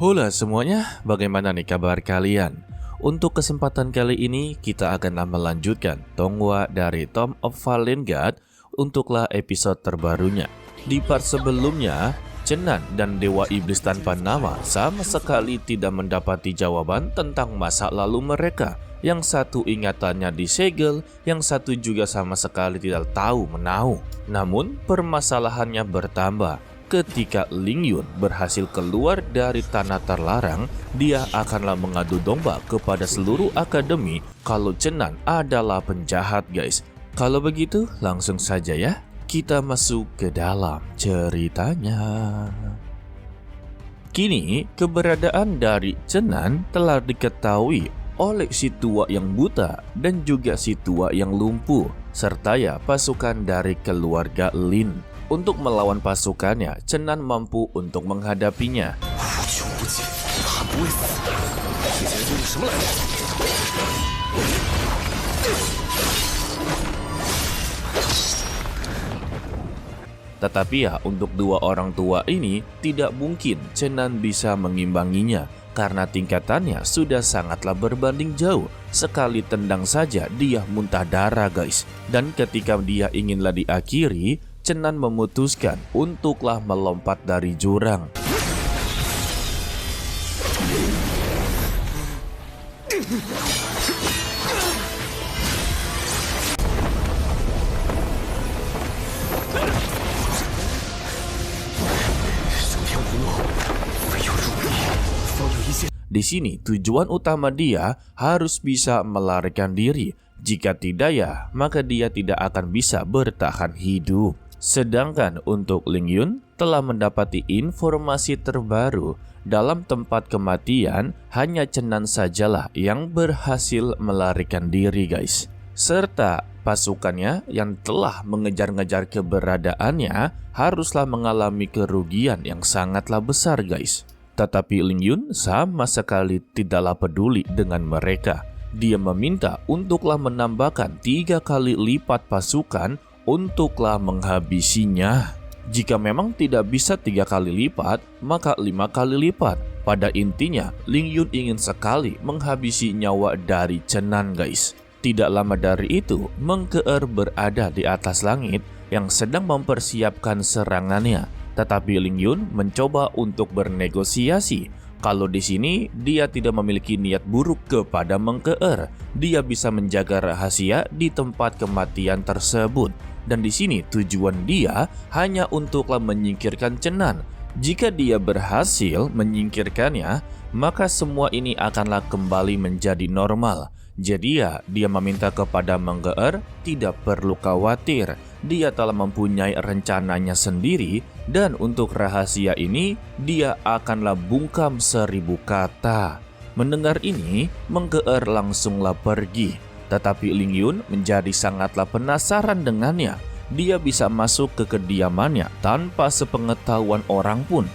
Hola semuanya, bagaimana nih kabar kalian? Untuk kesempatan kali ini kita akan melanjutkan Donghua dari Tomb of Valengard untuklah episode terbarunya. Di part sebelumnya, Chenan dan Dewa Iblis tanpa nama sama sekali tidak mendapati jawaban tentang masa lalu mereka. Yang satu ingatannya disegel, yang satu juga sama sekali tidak tahu menahu. Namun permasalahannya bertambah. Ketika Ling Yun berhasil keluar dari tanah terlarang, dia akanlah mengadu domba kepada seluruh akademi kalau Chenan adalah penjahat, guys. Kalau begitu, langsung saja ya, kita masuk ke dalam ceritanya. Kini, keberadaan dari Chenan telah diketahui oleh si tua yang buta dan juga si tua yang lumpuh, serta ya pasukan dari keluarga Lin. Untuk melawan pasukannya, Chenan mampu untuk menghadapinya. Tetapi ya, untuk dua orang tua ini tidak mungkin Chenan bisa mengimbanginya karena tingkatannya sudah sangatlah berbanding jauh. Sekali tendang saja dia muntah darah, guys. Dan ketika dia inginlah diakhiri, Chenan memutuskan untuklah melompat dari jurang. Di sini tujuan utama dia harus bisa melarikan diri. Jika tidak ya, maka dia tidak akan bisa bertahan hidup. Sedangkan untuk Ling Yun telah mendapati informasi terbaru. Dalam tempat kematian, hanya Chenan sajalah yang berhasil melarikan diri, guys. Serta pasukannya yang telah mengejar-ngejar keberadaannya haruslah mengalami kerugian yang sangatlah besar, guys. Tetapi Ling Yun sama sekali tidaklah peduli dengan mereka. Dia meminta untuklah menambahkan 3 kali lipat pasukan untuklah menghabisinya. Jika memang tidak bisa 3 kali lipat, maka 5 kali lipat. Pada intinya, Ling Yun ingin sekali menghabisi nyawa dari Chenan, guys. Tidak lama dari itu, Mengkeer berada di atas langit yang sedang mempersiapkan serangannya. Tetapi Ling Yun mencoba untuk bernegosiasi. Kalau di sini dia tidak memiliki niat buruk kepada Mengkeer, dia bisa menjaga rahasia di tempat kematian tersebut. Dan di sini tujuan dia hanya untuklah menyingkirkan Chenan. Jika dia berhasil menyingkirkannya, maka semua ini akanlah kembali menjadi normal. Jadi ya, dia meminta kepada Mengkeer tidak perlu khawatir. Dia telah mempunyai rencananya sendiri dan untuk rahasia ini dia akanlah bungkam 1000 kata. Mendengar ini, Mengkeer langsunglah pergi. Tetapi Ling Yun menjadi sangatlah penasaran dengannya. Dia bisa masuk ke kediamannya tanpa sepengetahuan orang pun.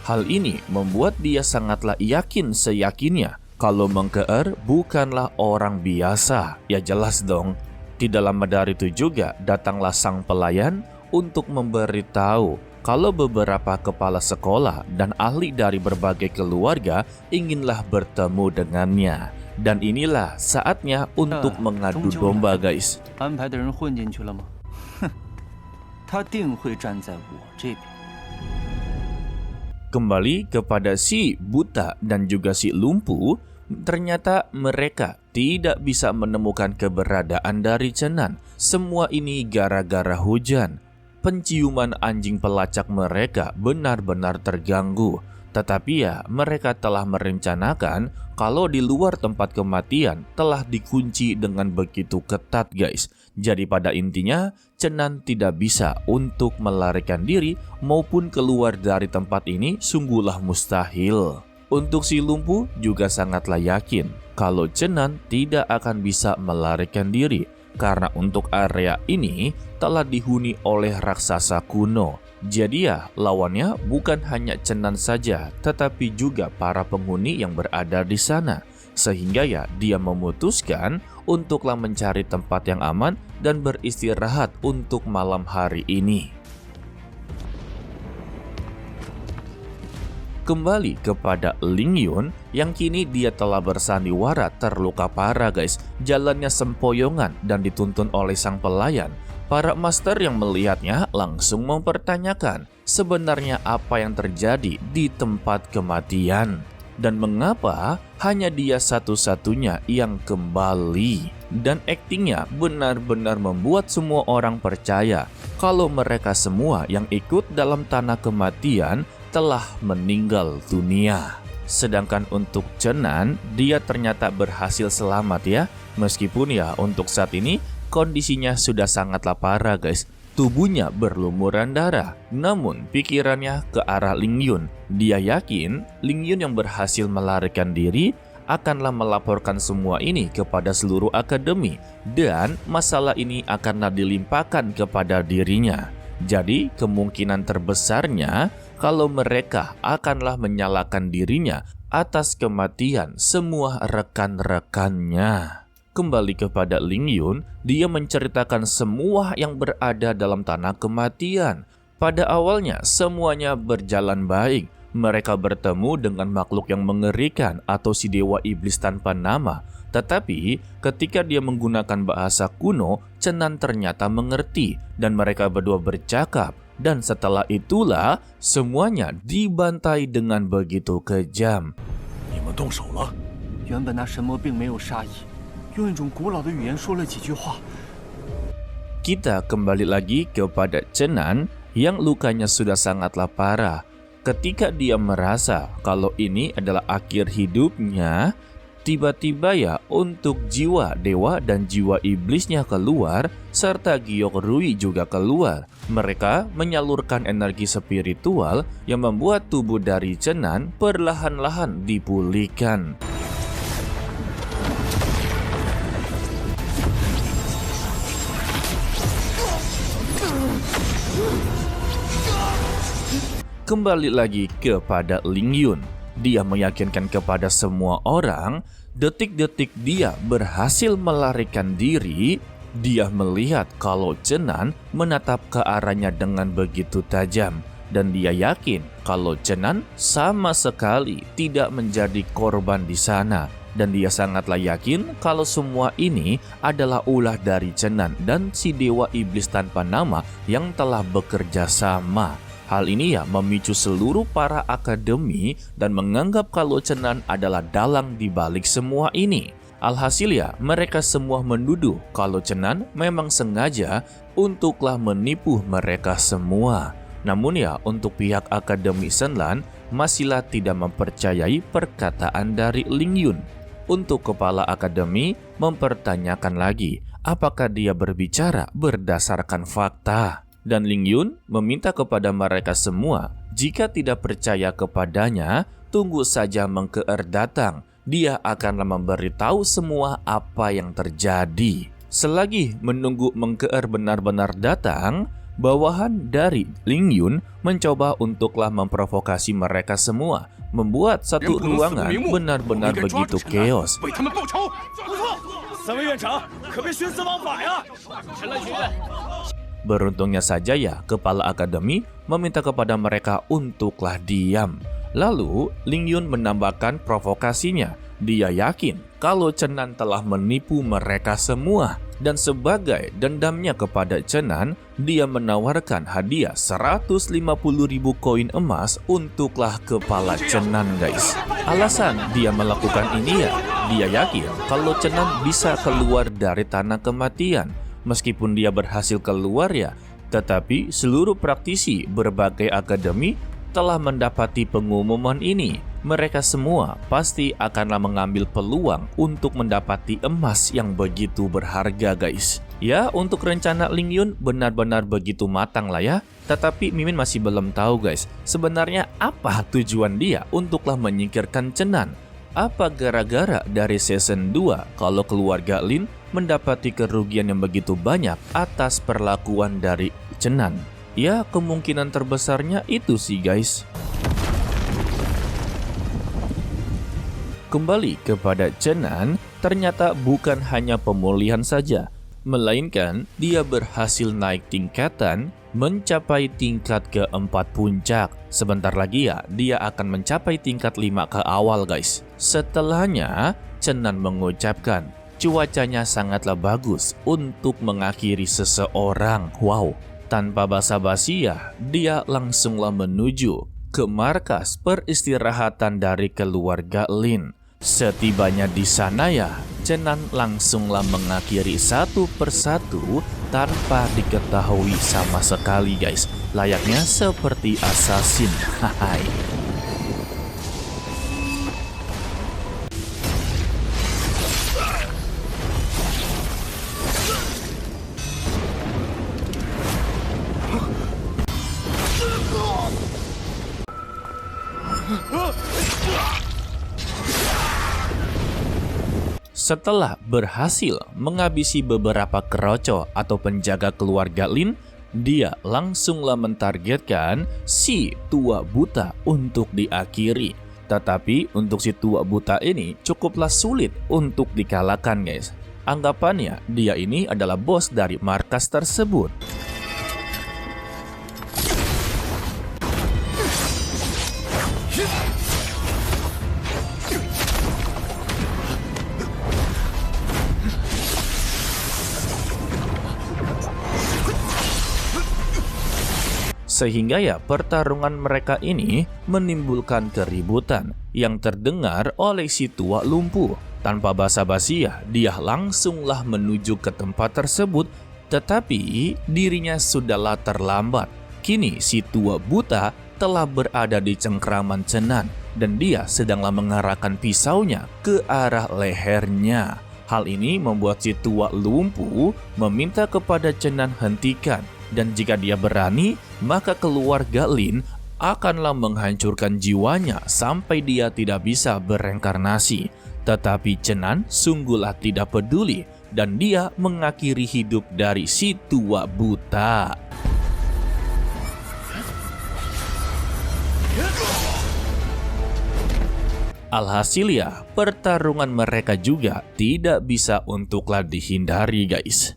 Hal ini membuat dia sangatlah yakin seyakinnya kalau Mengkeer bukanlah orang biasa. Ya jelas dong. Tidak lama dari itu juga datanglah sang pelayan untuk memberitahu kalau beberapa kepala sekolah dan ahli dari berbagai keluarga inginlah bertemu dengannya. Dan inilah saatnya untuk mengadu domba, guys. Kembali kepada si buta dan juga si lumpuh, ternyata mereka tidak bisa menemukan keberadaan dari Chenan. Semua ini gara-gara hujan. Penciuman anjing pelacak mereka benar-benar terganggu. Tetapi ya, mereka telah merencanakan kalau di luar tempat kematian telah dikunci dengan begitu ketat, guys. Jadi pada intinya, Chenan tidak bisa untuk melarikan diri maupun keluar dari tempat ini sungguhlah mustahil. Untuk si lumpuh juga sangatlah yakin kalau Chenan tidak akan bisa melarikan diri. Karena untuk area ini telah dihuni oleh raksasa kuno. Jadi ya, lawannya bukan hanya Chenan saja, tetapi juga para penghuni yang berada di sana. Sehingga ya, dia memutuskan untuklah mencari tempat yang aman dan beristirahat untuk malam hari ini. Kembali kepada Ling Yun yang kini dia telah bersandiwara terluka parah guys. Jalannya sempoyongan dan dituntun oleh sang pelayan. Para master yang melihatnya langsung mempertanyakan sebenarnya apa yang terjadi di tempat kematian. Dan mengapa hanya dia satu-satunya yang kembali. Dan aktingnya benar-benar membuat semua orang percaya kalau mereka semua yang ikut dalam tanah kematian telah meninggal dunia. Sedangkan untuk Chen Nan, dia ternyata berhasil selamat ya. Meskipun ya untuk saat ini kondisinya sudah sangatlah parah guys. Tubuhnya berlumuran darah. Namun pikirannya ke arah Ling Yun. Dia yakin Ling Yun yang berhasil melarikan diri akanlah melaporkan semua ini kepada seluruh akademi. Dan masalah ini akanlah dilimpahkan kepada dirinya. Jadi kemungkinan terbesarnya kalau mereka akanlah menyalahkan dirinya atas kematian semua rekan-rekannya. Kembali kepada Ling Yun, dia menceritakan semua yang berada dalam tanah kematian. Pada awalnya semuanya berjalan baik. Mereka bertemu dengan makhluk yang mengerikan atau si dewa iblis tanpa nama. Tetapi ketika dia menggunakan bahasa kuno, Chen Nan ternyata mengerti dan mereka berdua bercakap. Dan setelah itulah semuanya dibantai dengan begitu kejam. Kita kembali lagi kepada Chen Nan yang lukanya sudah sangatlah parah. Ketika dia merasa kalau ini adalah akhir hidupnya, tiba-tiba ya untuk jiwa dewa dan jiwa iblisnya keluar, serta Giok Rui juga keluar. Mereka menyalurkan energi spiritual yang membuat tubuh dari Chen Nan perlahan-lahan dipulihkan. Kembali lagi kepada Ling Yun. Dia meyakinkan kepada semua orang, detik-detik dia berhasil melarikan diri, dia melihat kalau Chen Nan menatap ke arahnya dengan begitu tajam. Dan dia yakin kalau Chen Nan sama sekali tidak menjadi korban di sana. Dan dia sangatlah yakin kalau semua ini adalah ulah dari Chen Nan dan si dewa iblis tanpa nama yang telah bekerja sama. Hal ini ya memicu seluruh para akademi dan menganggap kalau Chen Nan adalah dalang di balik semua ini. Alhasil ya mereka semua menuduh kalau Chen Nan memang sengaja untuklah menipu mereka semua. Namun ya untuk pihak akademi Shenlan masihlah tidak mempercayai perkataan dari Ling Yun. Untuk kepala akademi mempertanyakan lagi apakah dia berbicara berdasarkan fakta. Dan Ling Yun meminta kepada mereka semua, jika tidak percaya kepadanya, tunggu saja Mengkeer datang. Dia akan memberitahu semua apa yang terjadi. Selagi menunggu Mengkeer benar-benar datang, bawahan dari Ling Yun mencoba untuklah memprovokasi mereka semua, membuat satu ruangan benar-benar begitu chaos. Beruntungnya saja ya kepala akademi meminta kepada mereka untuklah diam. Lalu Ling Yun menambahkan provokasinya. Dia yakin kalau Chen Nan telah menipu mereka semua. Dan sebagai dendamnya kepada Chen Nan, dia menawarkan hadiah 150.000 koin emas untuklah kepala Chen Nan guys. Alasan dia melakukan ini ya, dia yakin kalau Chen Nan bisa keluar dari tanah kematian. Meskipun dia berhasil keluar ya, tetapi seluruh praktisi berbagai akademi telah mendapati pengumuman ini. Mereka semua pasti akanlah mengambil peluang untuk mendapati emas yang begitu berharga guys. Ya untuk rencana Ling Yun benar-benar begitu matang lah ya. Tetapi Mimin masih belum tahu guys, sebenarnya apa tujuan dia untuklah menyingkirkan Chen Nan. Apa gara-gara dari season 2 kalau keluarga Lin mendapati kerugian yang begitu banyak atas perlakuan dari Chen Nan? Ya kemungkinan terbesarnya itu sih guys. Kembali kepada Chen Nan, ternyata bukan hanya pemulihan saja. melainkan dia berhasil naik tingkatan mencapai tingkat keempat puncak. Sebentar lagi ya, dia akan mencapai tingkat 5 ke awal guys. Setelahnya, Chen Nan mengucapkan, cuacanya sangatlah bagus untuk mengakhiri seseorang. Wow, tanpa basa-basi ya, dia langsunglah menuju ke markas peristirahatan dari keluarga Lin. Setibanya di sana ya, Chen Nan langsunglah mengakhiri satu persatu tanpa diketahui sama sekali guys. Layaknya seperti assassin. Hai. Setelah berhasil menghabisi beberapa keroco atau penjaga keluarga Lin, dia langsunglah mentargetkan si tua buta untuk diakhiri. Tetapi untuk si tua buta ini cukuplah sulit untuk dikalahkan guys. Anggapannya dia ini adalah bos dari markas tersebut. Sehingga ya pertarungan mereka ini menimbulkan keributan yang terdengar oleh si tua lumpuh. Tanpa basa-basi ya, dia langsunglah menuju ke tempat tersebut, tetapi dirinya sudahlah terlambat. Kini si tua buta telah berada di cengkraman Chen Nan dan dia sedanglah mengarahkan pisaunya ke arah lehernya. Hal ini membuat si tua lumpuh meminta kepada Chen Nan hentikan. Dan jika dia berani, maka keluarga Lin akanlah menghancurkan jiwanya sampai dia tidak bisa bereinkarnasi. Tetapi Chen Nan sungguhlah tidak peduli dan dia mengakhiri hidup dari si tua buta. Alhasil ya, pertarungan mereka juga tidak bisa untuklah dihindari guys.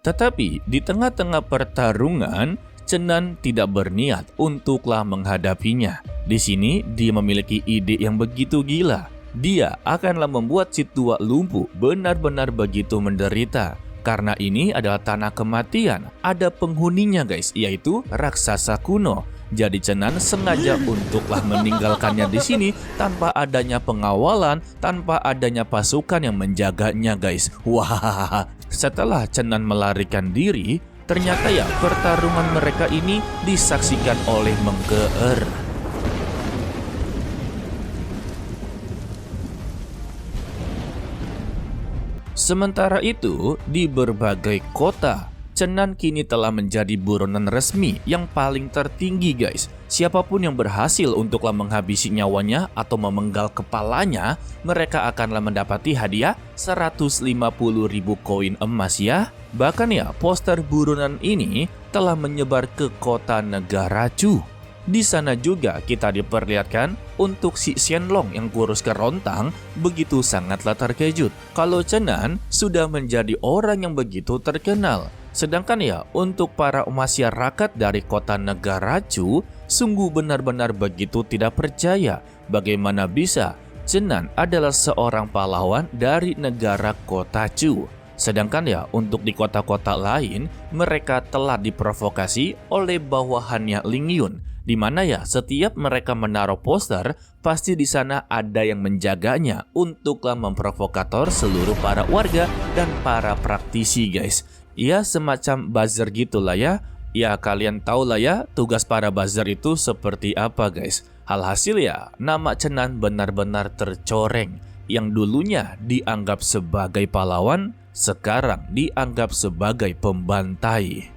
Tetapi di tengah-tengah pertarungan, Chen Nan tidak berniat untuklah menghadapinya. Di sini dia memiliki ide yang begitu gila. Dia akanlah membuat si tua lumpuh benar-benar begitu menderita. Karena ini adalah tanah kematian. Ada penghuninya guys, yaitu raksasa kuno. Jadi Chen Nan sengaja untuklah meninggalkannya di sini tanpa adanya pengawalan, tanpa adanya pasukan yang menjaganya guys. Wah, setelah Chen Nan melarikan diri, ternyata ya pertarungan mereka ini disaksikan oleh Meng Ke. Sementara itu, di berbagai kota, Chen Nan kini telah menjadi buronan resmi yang paling tertinggi guys. Siapapun yang berhasil untuklah menghabisi nyawanya atau memenggal kepalanya, mereka akanlah mendapati hadiah 150.000 koin emas ya. Bahkan ya, poster buronan ini telah menyebar ke kota negara Chu. Di sana juga kita diperlihatkan untuk si Xianlong yang kurus kerontang begitu sangatlah terkejut kalau Chen Nan sudah menjadi orang yang begitu terkenal. Sedangkan ya untuk para masyarakat dari kota negara Chu sungguh benar-benar begitu tidak percaya bagaimana bisa Chen Nan adalah seorang pahlawan dari negara kota Chu. Sedangkan ya untuk di kota-kota lain mereka telah diprovokasi oleh bawahannya Ling Yun, di mana ya setiap mereka menaruh poster pasti di sana ada yang menjaganya untuklah memprovokator seluruh para warga dan para praktisi guys. Ya semacam buzzer gitulah ya. Ya kalian tahu lah ya tugas para buzzer itu seperti apa guys. Alhasil ya nama Chen Nan benar-benar tercoreng. Yang dulunya dianggap sebagai pahlawan sekarang dianggap sebagai pembantai.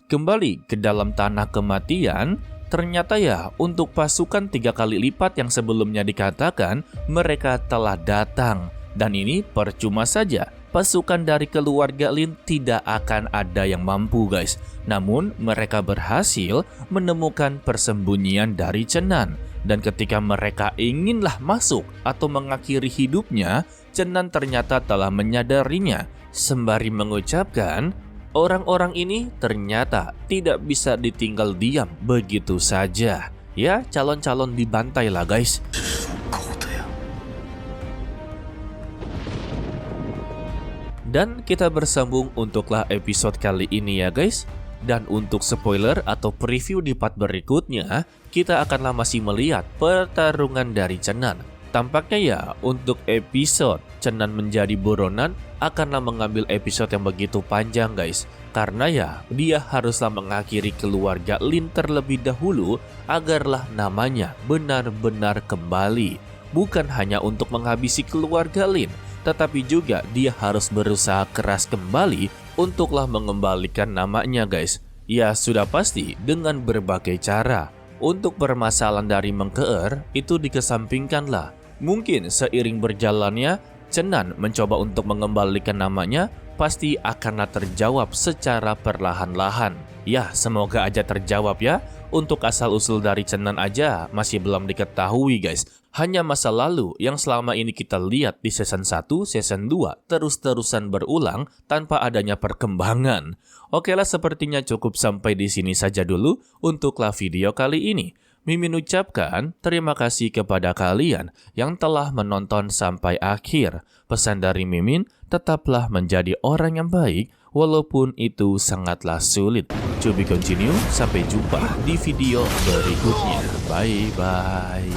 Kembali ke dalam tanah kematian, ternyata ya untuk pasukan 3 kali lipat yang sebelumnya dikatakan mereka telah datang. Dan ini percuma saja, pasukan dari keluarga Lin tidak akan ada yang mampu guys. Namun mereka berhasil menemukan persembunyian dari Chenan. Dan ketika mereka inginlah masuk atau mengakhiri hidupnya, Chenan ternyata telah menyadarinya. Sembari mengucapkan, orang-orang ini ternyata tidak bisa ditinggal diam begitu saja. Ya, calon-calon dibantai lah guys. Dan kita bersambung untuklah episode kali ini ya guys. Dan untuk spoiler atau preview di part berikutnya, kita akanlah masih melihat pertarungan dari Chenan. Tampaknya ya untuk episode Chenan menjadi buronan akanlah mengambil episode yang begitu panjang guys. Karena ya dia haruslah mengakhiri keluarga Lin terlebih dahulu agarlah namanya benar-benar kembali. Bukan hanya untuk menghabisi keluarga Lin, tetapi juga dia harus berusaha keras kembali untuklah mengembalikan namanya guys. Ya sudah pasti dengan berbagai cara. Untuk permasalahan dari Mengkeer itu dikesampingkanlah. Mungkin seiring berjalannya Chenan mencoba untuk mengembalikan namanya pasti akanlah terjawab secara perlahan-lahan. Ya semoga aja terjawab ya. Untuk asal-usul dari Chenan aja masih belum diketahui guys. Hanya masa lalu yang selama ini kita lihat di season 1, season 2 terus-terusan berulang tanpa adanya perkembangan. Oke lah sepertinya cukup sampai di sini saja dulu untuklah video kali ini. Mimin ucapkan terima kasih kepada kalian yang telah menonton sampai akhir. Pesan dari Mimin, tetaplah menjadi orang yang baik walaupun itu sangatlah sulit. To be continue, sampai jumpa di video berikutnya. Bye-bye.